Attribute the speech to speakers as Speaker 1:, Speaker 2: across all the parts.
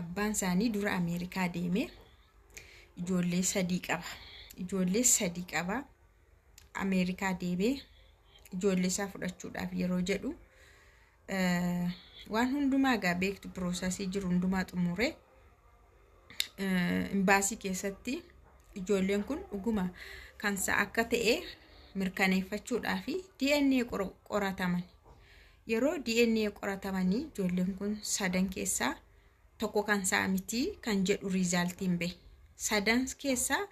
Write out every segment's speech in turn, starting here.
Speaker 1: abbaan isaanii dura Ameerikaa deeme ijoollee sadii qaba Ameerikaa deeme ijoollee isaa fudhachuudhaaf yeroo jedhu waan hundumaa gaa beektu processii jiru hundumaa xumure imbaasii keessatti ijoolleen kun dhuguma kansa akka ta'e mirkaneeffachuudhaaf DNA qorataman yeroo DNA qoratamanii ijoolleen kun sadan keessaa tokko kansaa miti kan jedhu riizaaltiin ba'e sadan keessaa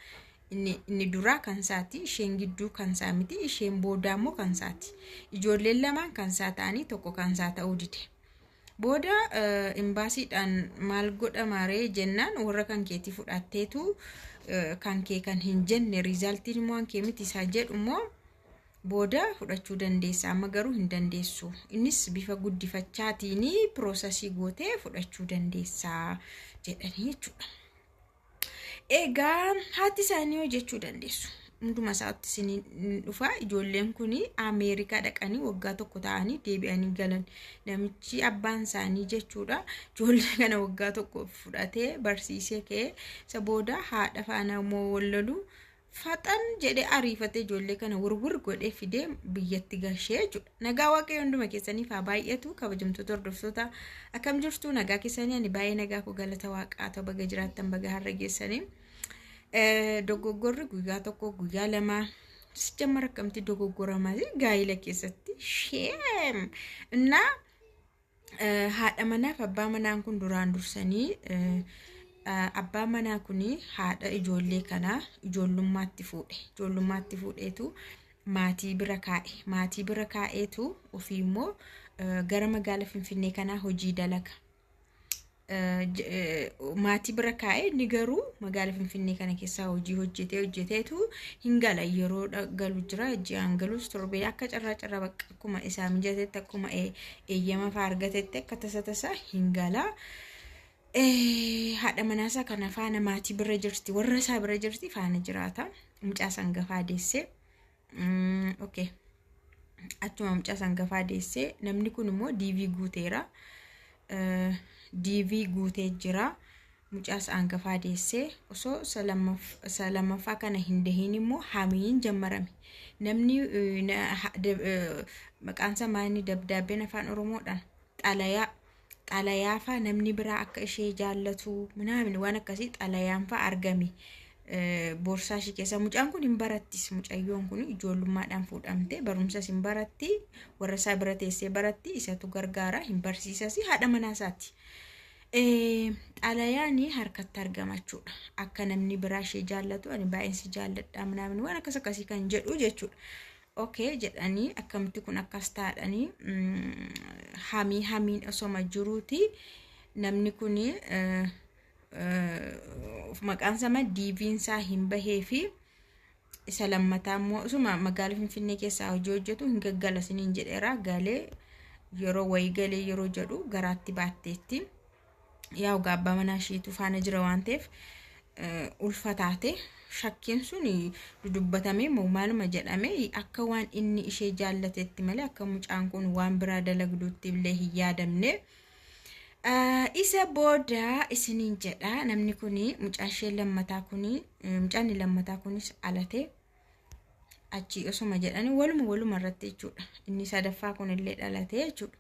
Speaker 1: inni dura kansaati isheen gidduu kansaa miti isheen booda immoo kansaati ijoolleen lamaan kansaa ta'anii tokko kansaa ta'uu dide booda imbaasiidhaan maal godhamaaree jennaan warra kan keetii fudhatteetu kan kee kan hin jenne riizaaltiin immoo kan kee miti isaa jedhu immoo booda fudhachuu dandeessa amma garuu hin dandeessu innis bifa guddifachaatiin processii gootee fudhachuu dandeessa jedhanii jechuudha. Egaa haati isaanii hojjechuu dandeessu hunduma isaatti isin dhufa ijoolleen kun Ameerikaa dhaqanii waggaa tokko ta'anii deebi'anii galan namichi abbaan isaanii jechuudha ijoollee kana waggaa tokko fudhatee barsiisee ka'ee isa booda haadha faana immoo wallalu faxan jedhee ariifatee ijoollee kana wurwur godhee fidee biyyatti gashee jechuudha. Nagaa waaqayyo hunduma keessaniif haa baay'atu kabajamtoota hordoftoota akkam jirtu nagaa keessanii ani baay'ee nagaa koo galata waaqaa ta'u baga jiraattan baga har'a geessanii dogoggorri guyyaa tokko guyyaa lama sijjammara akkamti dogoggorama gaa'ila keessatti sheem እና haadha manaaf abbaa manaan kun duraan dursanii abbaa manaa kuni haadha ijoollee kana ijoollummaatti fuudheetu maatii bira kaa'eetu ofii immoo gara magaalaa Finfinnee kanaa hojii dalaga maatii bira kaa'ee ni garuu magaalaa Finfinnee kana keessaa hojii hojjeteetu hin gala yeroo galu jira ji'aan galus torbee akka carraa bakka akkuma isaa mijatetti akkuma eeyyama fa'aa argatetti akka tasa hin gala. Haadha manaasaa kana faana maatii bira jirti warra isaa bira jirti faana jiraata mucaa sangafaa deessee okay achuma mucaa sangafaa deessee namni kun immoo DV guuteera DV guutee jira mucaa sangafaa deessee osoo salamaffaa kana hin dahin immoo hamiin jammarame namni maqaan isaa maani dabdaabbeen afaan oromoodhaan xalayaa faa namni biraa akka ishee jaallatu minaamin waan akkasii xalayaan faa argame boorsaa ishee keessa mucaan kun hin barattis mucayyoon kun ijoollummaadhaan fuudhamte barumsas hin baratti warra isaa bira teessee baratti isatu gargaara hin barsiisas haadha manaasaati. Xalayaan harkatti argamachuudha akka namni biraa ishee jaallatu ani baay'insi jaalladha minaamin waan akkasii kan jedhu jechuudha. Okay jedhanii akkamitti kun akkas taadhanii hamiin osoma jiruuti namni kun maqaan sama DV'n isaa hin bahee fi isa lammataa immoo osuma magaalaa Finfinnee keessaa hojii hojjetu hin gaggala siniin jedheera galee yeroo wayii galee yeroo jedhu garaatti baatteetti yaa abbaa manaa isheetu faana jira waan ta'eef ulfataate shakkiin sun dudubbatamee maaluma jedhame akka waan inni ishee jaallatetti malee akka mucaan kun waan biraa dalagduutti illee hin yaadamne isa booda isiniin jedha namni kun mucaan ishee lammataa kun mucaan lammataa kunis alate achi osuma jedhani waluma irratti jechuudha inni sadaffaa kun illee dhalate jechuudha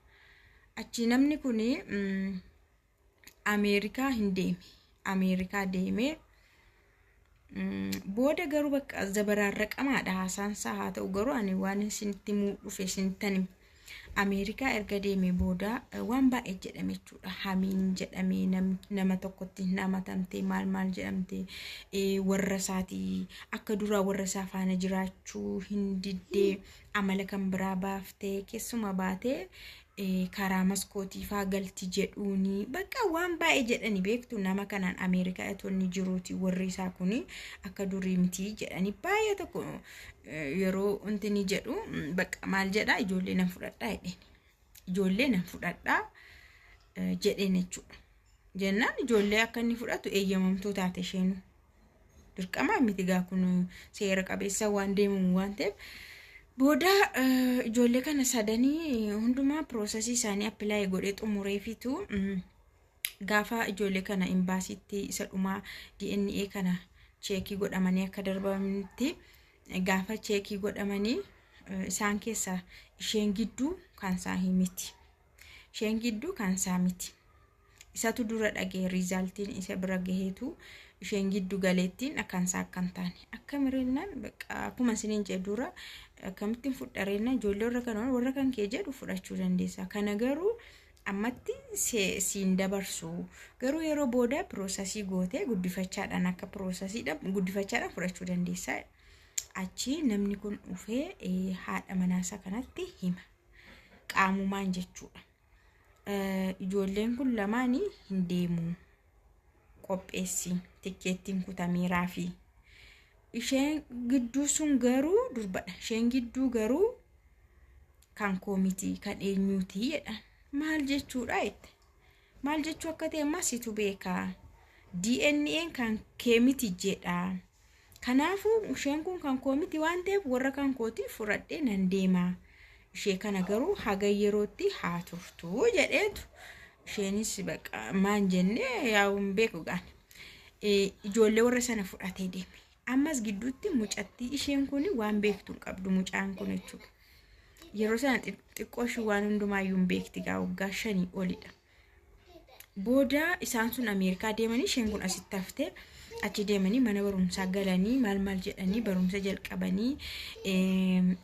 Speaker 1: achi namni kun Ameerikaa deeme booda garuu bakka zabaraarraqamaadha haasaansaa haa ta'u garuu ani waan isinitti dhufe isinittani Ameerikaa erga deeme booda waan baay'ee jedhame jechuudha hamiin jedhame nama tokkotti namatamte maal jedhamte warra isaatii akka duraa warra isaa faana jiraachuu hin diddee amala kan biraa baaftee keessuma baatee karaa maskootii faa galti jedhuuni bakka waan baay'ee jedhani beektu nama kanaan Ameerikaa etoonni jiruuti warri isaa kuni akka durii miti jedhani baay'ee tokko yeroo untini jedhu bakka maal jedha ijoollee nan fudhadhaa jedheen jechuudha jennaan ijoollee akka inni fudhatu eeyyamamtuu taate isheenu dirqama miti gaa kun seera qabeessa waan deemu waan ta'eef booda ijoollee kana sadanii hundumaa processii isaanii apply godhee xumuree fitu gaafa ijoollee kana imbaasiitti isa dhumaa DNA kana cheekii godhamanii akka darbamanitti gaafa cheekii godhamanii isaan keessaa isheen gidduu kan isaa miti. Isheen gidduu kan isaa miti. Isatu dura dhagee riizaaltiin isa bira gaheetu isheen giddu galeettiin akkan isaa akkan taane. Akka mireenaan akkuma isiniin jedhe dura akkamittiin fudhareena ijoollee warra kan kee jedhu fudhachuu dandeessa. Kana garuu ammatti siin dabarsu. Garuu yeroo booda piroosasii gootee guddifachaadhaan akka piroosasiidhaan guddifachaadhaan fudhachuu dandeessa. Achi namni kun dhufee haadha manaasaa kanatti hima. Qaamumaan jechuudha. Ijoolleen kun lamaanii hin deemu. Qopheessi tikkeettiin kutameeraa fi isheen gidduu sun garuu durbadha. Isheen gidduu garuu kan koomitii kan eenyuutii jedha. Maal jechuudha itti? Maal jechuu akka ta'e masitu beeka. DNA'n kan keemiti jedha. Kanaafuu isheen kun kan koomitii waan ta'eef warra kan kootii fudhadhee nan deema. Ishee kana garuu haga yerootti haa turtu jedheetu isheenis maan jennee yaa'uun beeku gaan. Ijoollee warra sana fudhatee deeme. Ammas gidduutti mucattii isheen kun waan beektu hin qabdu mucaan kun jechuudha. Yeroo sana xiqqooshi waan hundumaayyuu hin beekti waggaa 5 olidha. Booda isaan sun Ameerikaa deemanii isheen kun asitti haftee achi deemanii mana barumsaa galanii maal jedhanii barumsa jalqabanii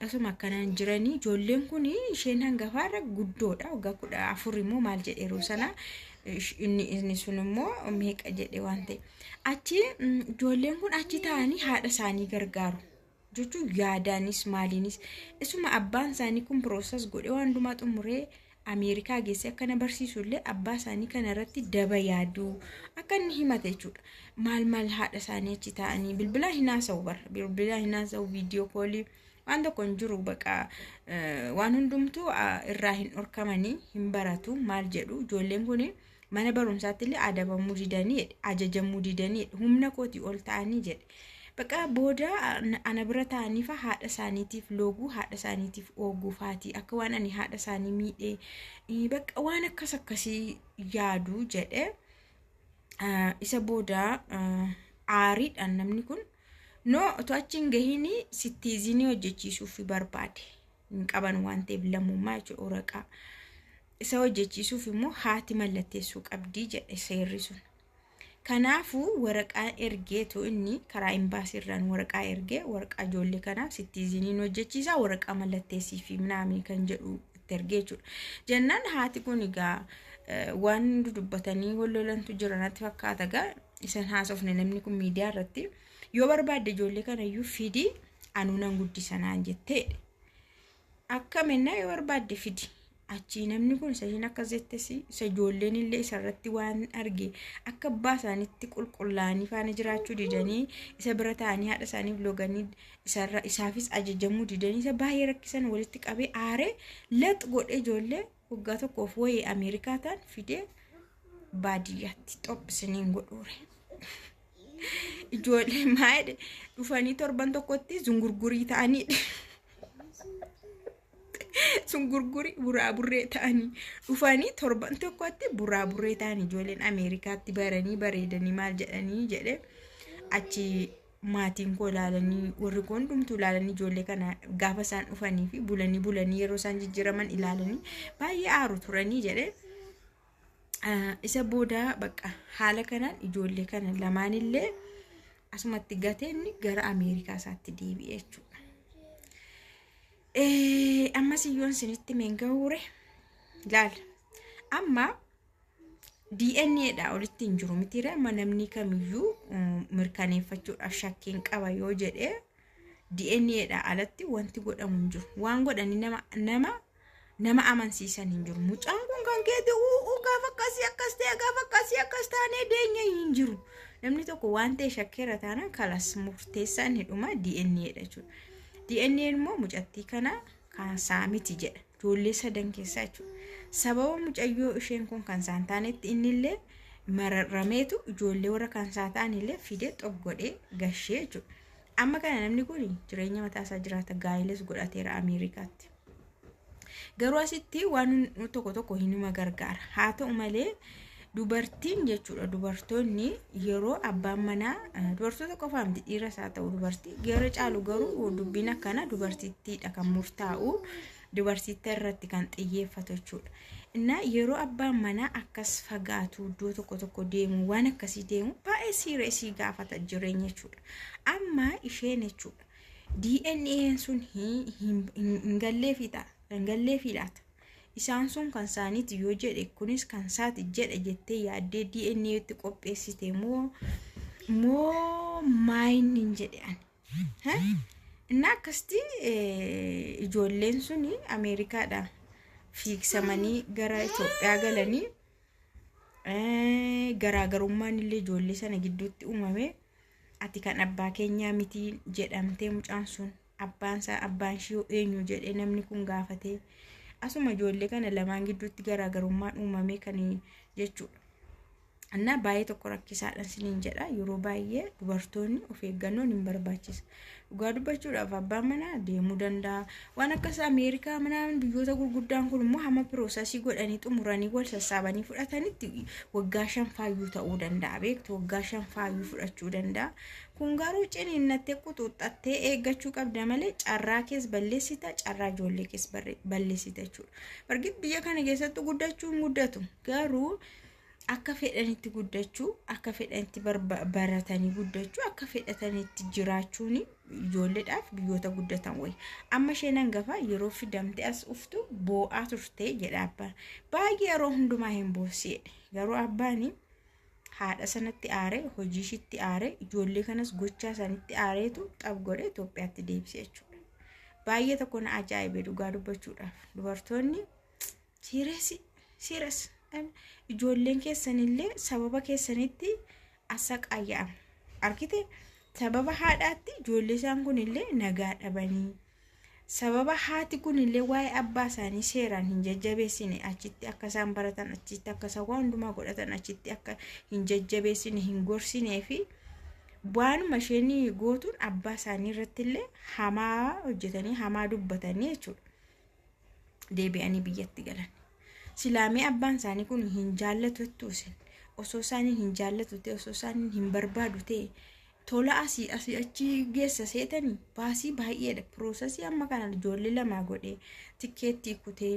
Speaker 1: asuma akkanaan jiranii ijoolleen kun isheen hangafaarra guddoodha waggaa 14 immoo maal jedhe yeroo sana inni sun immoo meeqa jedhe waan ta'e achi ijoolleen kun achi taa'anii haadha isaanii gargaaru jechuun yaadaanis maaliinis isuma abbaan isaanii kun piroosas godhe waan hundumaa xumuree Ameerikaa geesse akkana barsiisullee abbaa isaanii kana irratti daba yaaduu akka inni himate jechuudha. Maal haadha isaanii achi taa'anii bilbila hinaasa'u viidiyoo koolii waan tokko hin jiru waan hundumtuu irraa hin dhorkamanii hin baratu maal jedhu ijoolleen kun mana barumsaatti illee adabamuu didanii ajajamuu didanii humna kootii ol ta'anii jedhe. Booda ana bira ta'anii fa haadha isaaniitiif looguu haadha isaaniitiif ooguu faatii akka waan ani haadha isaanii miidhee waan akkasii yaadu jedhe. Isa booda aariidhaan namni kun otoo achi hin gahiin sittiizinii hojjechiisuuf barbaade hin qaban waan ta'eef lammummaa jechuudha waraqaa isa hojjechiisuuf immoo haati mallatteessuu qabdii jedhe seerri sun. Kanaafuu waraqaa ergeetu inni karaa imbaasiirraan waraqaa ergee waraqaa ijoollee kanaaf sittiiziniin hojjechiisaa waraqaa mallatteessii fi minaamii kan jedhu itti ergee jechuudha. Jennaan haati kun egaa waan dubbatanii wallolantu jiranatti fakkaata egaa isan haasofne namni kun miidiyaa irratti yoo barbaadde ijoollee kana iyyuu fidi anuu nan guddisanaan jettee akka mennaa yoo barbaadde fidi. Achi namni kun isheen akka zettesi isa ijoolleen illee isarratti waan arge akka abbaa isaaniitti qulqullaanii faana jiraachuu didanii isa bira ta'anii haadha isaaniif looganii isaafis ajajamuu didanii isa baay'ee rakkisan walitti qabee aaree lax godhee ijoollee waggaa tokkoof wayii Ameerikaa ta'an fidee baadiyyaatti xophisaniin godhuure. Ijoollee maayedhe dhufanii torban tokkotti zungurgurii ta'aniidha. Zungurgurii buraaburree ta'anii dhufanii torban tokkotti buraaburree ta'anii ijoolleen Ameerikaatti baranii bareedanii maal jedhanii jedhe achi maatiin koo ilaalanii warri kun hundumtuu ilaalanii ijoollee kana gaafa isaan dhufanii fi bulanii yeroo isaan jijjiraman ilaalanii baay'ee aaru turanii jedhe. Isa booda haala kanaan ijoollee kana lamaanillee asumatti gateenni gara Ameerikaa isaatti deebi'e jechuudha. Amma siyyoon sinitti mengahure laal amma DNAdha olitti hin jiru mitiire amma namni kamiyyuu mirkaneeffachuudhaaf shakkiin qaba yoo jedhe DNAdha alatti wanti godhamu hin jiru waan godhani nama amansiisan hin jiru mucaan kun kan keeti gaafa akkasii akkas taanee deenya hin jiru namni tokko waan ta'e shakkeera taanaan kalas murteessaan hidhuma DNAdha jechuudha. DNA immoo mucattii kana kan saamiti jedha ijoollee sadan keessaa jechuudha. Sababa mucayyoo isheen kun kan isaan taanetti innillee mararameetu ijoollee warra kan isaa ta'anillee fidee xoggodhee gashee jechuudha. Amma kana namni kun jireenya mataasaa jiraata gaa'iles godhateera Ameerikaatti. Garuu asitti waan tokko tokko hinuma gargaara. Haa ta'u malee dubartiin jechuudha. Dubartoonni yeroo abbaan manaa dubartoota qofaaf dhiiras haa ta'u dubartii gara caalu garuu dubbiin akkana dubartittiidha kan murtaa'u, dubartitti irratti kan xiyyeeffatu jechuudha. Innaa yeroo abbaan manaa akkas fagaatu iddoo tokko deemu waan akkasii deemu baay'ee sireesii gaafata jireenya jechuudha. Amma isheen jechuudha DNA sun hin galleefiidhaata. Isaan sun kan isaaniiti yoo jedhe kunis kan isaati jedhe jettee yaaddee DNA itti qopheessite moo maayin hin jedhan. Innaa akkasti ijoolleen suni Ameerikaadhaan fiigsamanii gara Itoophiyaa galanii garaagarummaan illee ijoollee sana gidduutti uumame. Ati kan abbaa keenyaa miti jedhamtee mucaan sun abbaan ishee eenyu jedhee namni kun gaafatee asuma ijoollee kana lamaan gidduutti garaagarummaan uumame kan jechuudha. Annaa baay'ee tokko rakkisaadhaan siniin jedha. Yeroo baay'ee dubartoonni of eeggannoon hin barbaachisa. Dhugaa dubbachuudhaaf abbaan manaa deemuu danda'a. Waan akkas Ameerikaa manaa biyyoota gurguddaan kun immoo hamma piroosasii godhanii xumuranii wal sassaabanii fudhatanitti waggaa 5 faayyuu ta'uu danda'a. Beektu waggaa 5 faayyuu fudhachuu danda'a. Kun garuu ciniinnattee quxuuxattee eeggachuu qabda malee carraa kees balleessita, carraa ijoollee kees balleessita jechuudha. Bargit biyya kana keessatti guddachuu hin guddatu. Garuu akka fedhanitti guddachuu, akka fedhanitti baratanii guddachuu, akka fedhatanitti jiraachuun ijoolleedhaaf biyyoota guddatan wayi. Amma isheen hangafa yeroo fidamte as uftu boo'aa turte jedha abbaan. Baay'ee yeroo hundumaa hin boosseedha. Garuu abbaani haadha sanatti aare, hojii ishiitti aare, ijoollee kanas gochaa sanitti aareetu xab godhe Itoophiyaatti deebise jechuudha. Baay'ee tokko na ajaa'ibee dhugaa dubbachuudhaaf. Dubartoonni sirees ijoolleen keessanillee sababa keessanitti asaqayya'amu. Arkite sababa haadhaatti ijoollee isaan kunillee nagaa dhabanii, sababa haati kunillee waa'ee abbaa isaanii seeraan hin jajjabeessine achitti akka isaan baratan, achitti akka isaan waan hundumaa godhatan achitti akka hin jajjabeessine, hin gorsinee fi waanuma isheen gootuun abbaa isaanii irrattillee hamaa hojjetanii hamaa dubbatanii jechuudha. Deebi'anii biyyatti galan. Silaamee abbaan isaanii kun hin jaallatu tuusin. Osoo isaanii hin jaallatu ta'e, osoo isaanii hin barbaadu ta'e, tola asii achi geessa seetanii baasii baay'eedha. Piroosasii amma kana ijoollee lamaa godhee tikkeettii kutee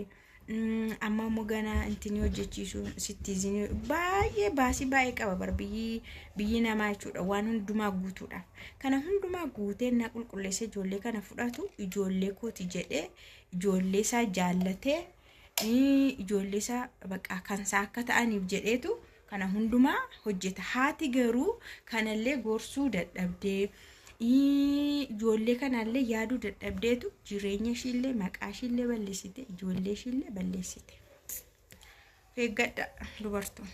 Speaker 1: amma immoo ganaa intini hojjechiisu sittiizinii baay'ee baasii baay'ee qaba bar biyyi namaa jechuudha. Waan hundumaa guutuudhaaf. Kana hundumaa guutee na qulqulleessee ijoollee kana fudhatu ijoollee kooti jedhee ijoollee isaa jaallatee ijoollee isaa bakka kansaa akka ta'aniif jedheetu kana hundumaa hojjeta. Haati garuu kanallee gorsuu dadhabdee ijoollee kanallee yaaduu dadhabdeetu jireenya ishiillee maqaa ishiillee balleessite, ijoollee ishiillee balleessite. Eeggadha dubartoonni.